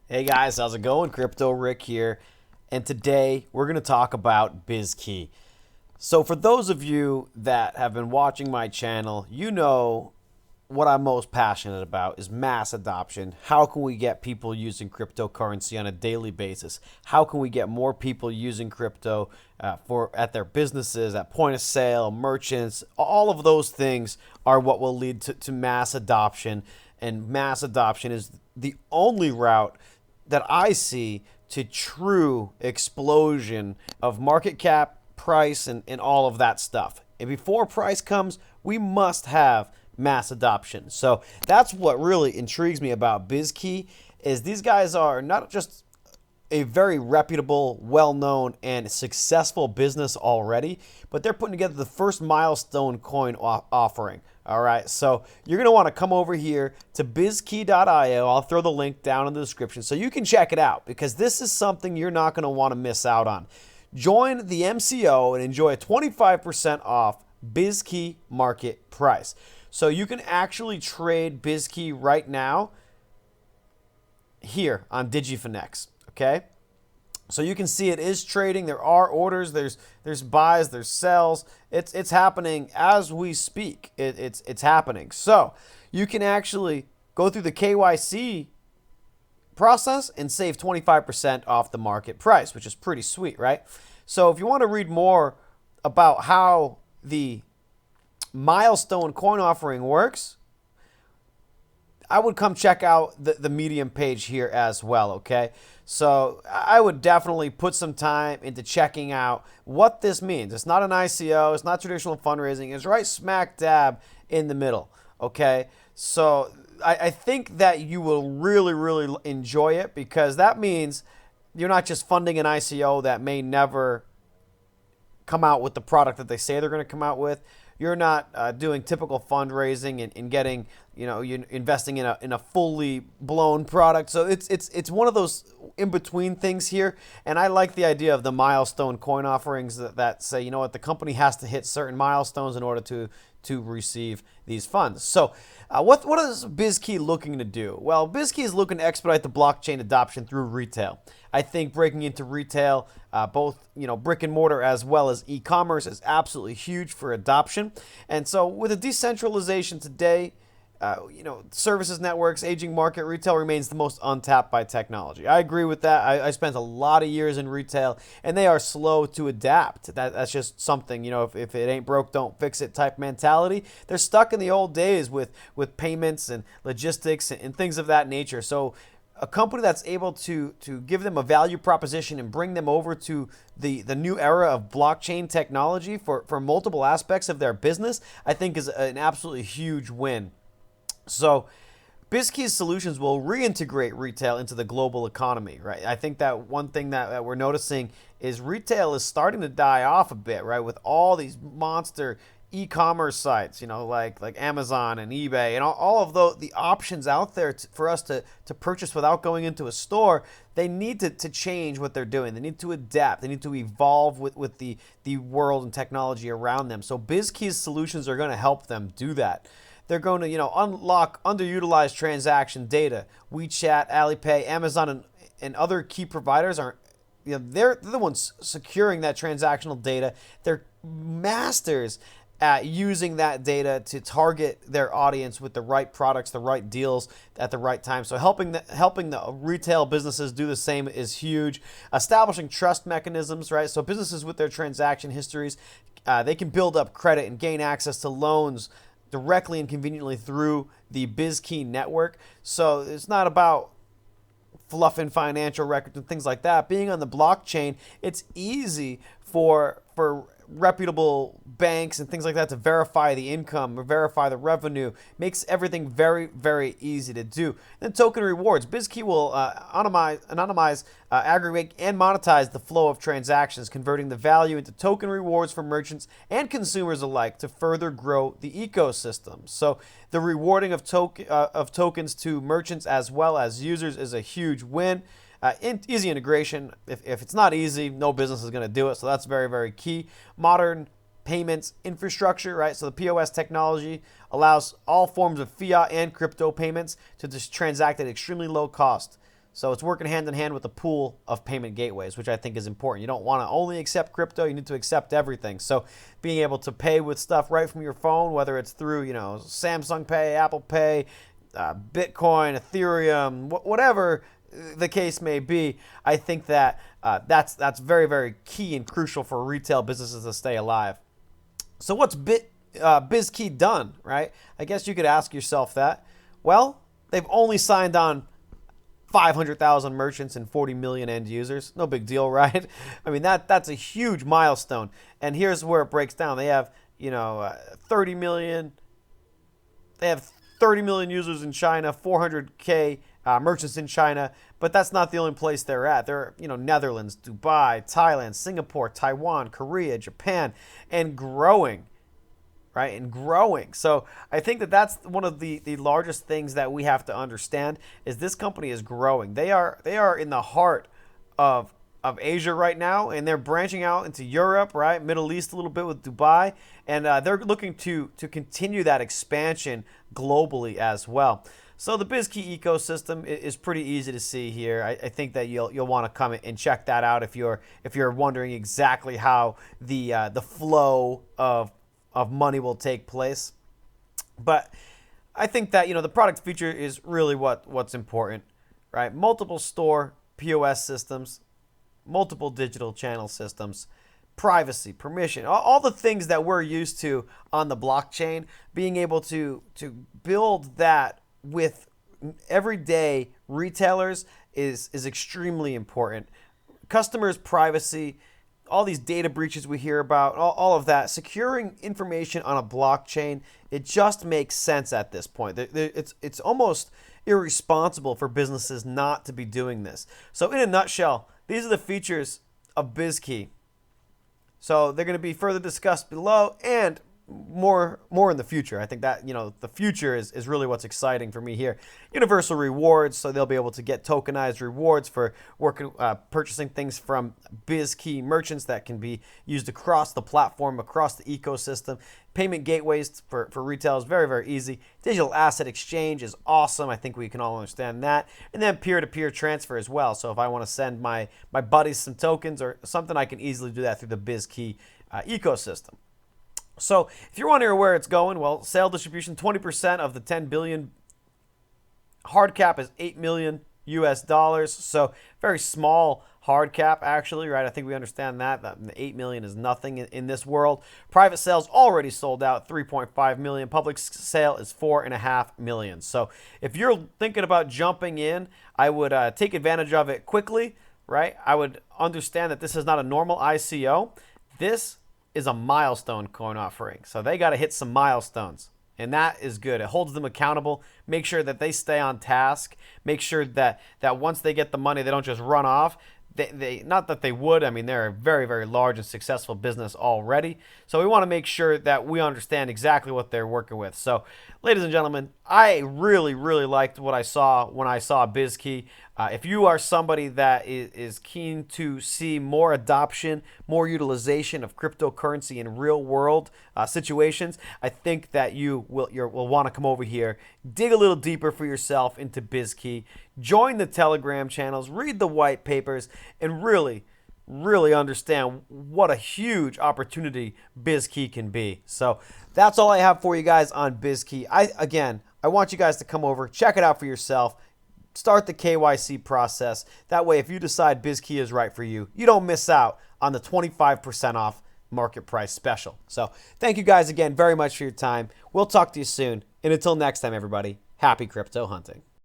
Hey guys, how's it going? Crypto Rick here. And today we're going to talk about Bizkey. So, for those of you that have been watching my channel, you know what I'm most passionate about is mass adoption. How can we get people using cryptocurrency on a daily basis? How can we get more people using crypto for at their businesses, at point of sale, merchants? All of those things are what will lead to mass adoption. And mass adoption is the only route that I see to true explosion of market cap, price, and all of that stuff. And before price comes, we must have mass adoption. So that's what really intrigues me about Bizkey is these guys are not just a very reputable, well-known, and successful business already, but they're putting together the first milestone coin offering. All right, so you're going to want to come over here to bizkey.io. I'll throw the link down in the description so you can check it out because this is something you're not going to want to miss out on. Join the MCO and enjoy a 25% off Bizkey market price. So you can actually trade Bizkey right now here on DigiFinex. Okay, so you can see it is trading. There are orders. There's buys. There's sells. It's happening as we speak. It's happening. So you can actually go through the KYC process and save 25% off the market price, which is pretty sweet, right? So if you want to read more about how the milestone coin offering works, I would come check out the Medium page here as well, okay? So I would definitely put some time into checking out what this means. It's not an ICO. It's not traditional fundraising. It's right smack dab in the middle, okay? So I think that you will really, really enjoy it because that means you're not just funding an ICO that may never come out with the product that they say they're going to come out with. You're not doing typical fundraising and getting, you're investing in a fully blown product. So it's one of those in between things here. And I like the idea of the milestone coin offerings that say, you know what, the company has to hit certain milestones in order to receive these funds. So what is Bizkey looking to do? Well, Bizkey is looking to expedite the blockchain adoption through retail. I think breaking into retail, both brick and mortar as well as e-commerce, is absolutely huge for adoption. And so with the decentralization today, services networks, aging market, retail remains the most untapped by technology. I agree with that. I spent a lot of years in retail, and they are slow to adapt. That's just something, if it ain't broke, don't fix it type mentality. They're stuck in the old days with payments and logistics and things of that nature. So a company that's able to give them a value proposition and bring them over to the new era of blockchain technology for multiple aspects of their business, I think is an absolutely huge win. So Bizkey's solutions will reintegrate retail into the global economy, right? I think that one thing that we're noticing is retail is starting to die off a bit, right? With all these monster e-commerce sites, like Amazon and eBay and all of the options out there for us to purchase without going into a store. They need to change what they're doing. They need to adapt. They need to evolve with the world and technology around them. So Bizkey's solutions are going to help them do that. They're going to, unlock underutilized transaction data. WeChat, Alipay, Amazon, and other key providers are, they're the ones securing that transactional data. They're masters at using that data to target their audience with the right products, the right deals at the right time. So helping the retail businesses do the same is huge. Establishing trust mechanisms, right? So businesses with their transaction histories, they can build up credit and gain access to loans directly and conveniently through the Bizkey network. So it's not about fluffing financial records and things like that. Being on the blockchain, it's easy for reputable banks and things like that to verify the income or verify the revenue. Makes everything very, very easy to do. Then token rewards. Bizkey will anonymize, aggregate, and monetize the flow of transactions, converting the value into token rewards for merchants and consumers alike to further grow the ecosystem. So the rewarding of tokens to merchants as well as users is a huge win. Easy integration. If it's not easy, no business is going to do it. So that's very, very key. Modern payments infrastructure, right? So the POS technology allows all forms of fiat and crypto payments to just transact at extremely low cost. So it's working hand in hand with a pool of payment gateways, which I think is important. You don't want to only accept crypto. You need to accept everything. So being able to pay with stuff right from your phone, whether it's through, Samsung Pay, Apple Pay, Bitcoin, Ethereum, whatever the case may be, I think that that's very, very key and crucial for retail businesses to stay alive. So what's Bizkey done, right? I guess you could ask yourself that. Well, they've only signed on 500,000 merchants and 40 million end users. No big deal, right? I mean, that's a huge milestone. And here's where it breaks down. They have, 30 million. They have 30 million users in China, 400K merchants in China, but that's not the only place they're at. They're, Netherlands, Dubai, Thailand, Singapore, Taiwan, Korea, Japan, and growing. Right, and growing. So I think that's one of the largest things that we have to understand is this company is growing. They are in the heart of Asia right now, and they're branching out into Europe, right, Middle East a little bit with Dubai, and they're looking to continue that expansion globally as well. So the Bizkey ecosystem is pretty easy to see here. I think that you'll want to come and check that out if you're wondering exactly how the flow of money will take place. But I think that, the product feature is really what's important, right? Multiple store POS systems, multiple digital channel systems, privacy, permission, all the things that we're used to on the blockchain, being able to build that with everyday retailers is extremely important. Customers' privacy, all these data breaches we hear about, all of that, securing information on a blockchain, it just makes sense at this point. It's almost irresponsible for businesses not to be doing this. So in a nutshell, these are the features of Bizkey. So they're going to be further discussed below and more in the future. I think that, the future is really what's exciting for me here. Universal rewards, so they'll be able to get tokenized rewards for purchasing things from Bizkey merchants that can be used across the platform, across the ecosystem. Payment gateways for retail is very, very easy. Digital asset exchange is awesome. I think we can all understand that. And then peer-to-peer transfer as well. So if I want to send my buddies some tokens or something, I can easily do that through the Bizkey ecosystem. So if you're wondering where it's going, well, sale distribution, 20% of the 10 billion. Hard cap is 8 million US dollars. So very small hard cap, actually, right? I think we understand that 8 million is nothing in this world. Private sales already sold out, 3.5 million. Public sale is 4.5 million. So if you're thinking about jumping in, I would take advantage of it quickly, right? I would understand that this is not a normal ICO. This is a milestone coin offering. So they got to hit some milestones. And that is good. It holds them accountable. Make sure that they stay on task. Make sure that once they get the money, they don't just run off. They not that they would. I mean, they're a very, very large and successful business already. So we want to make sure that we understand exactly what they're working with. So, ladies and gentlemen, I really, really liked what I saw when I saw Bizkey. If you are somebody that is keen to see more adoption, more utilization of cryptocurrency in real world situations, I think that you'll want to come over here, dig a little deeper for yourself into Bizkey, join the Telegram channels, read the white papers, and really understand what a huge opportunity Bizkey can be. So that's all I have for you guys on Bizkey. I want you guys to come over, check it out for yourself. Start the KYC process. That way, if you decide Bizkey is right for you, you don't miss out on the 25% off market price special. So thank you guys again very much for your time. We'll talk to you soon. And until next time, everybody, happy crypto hunting.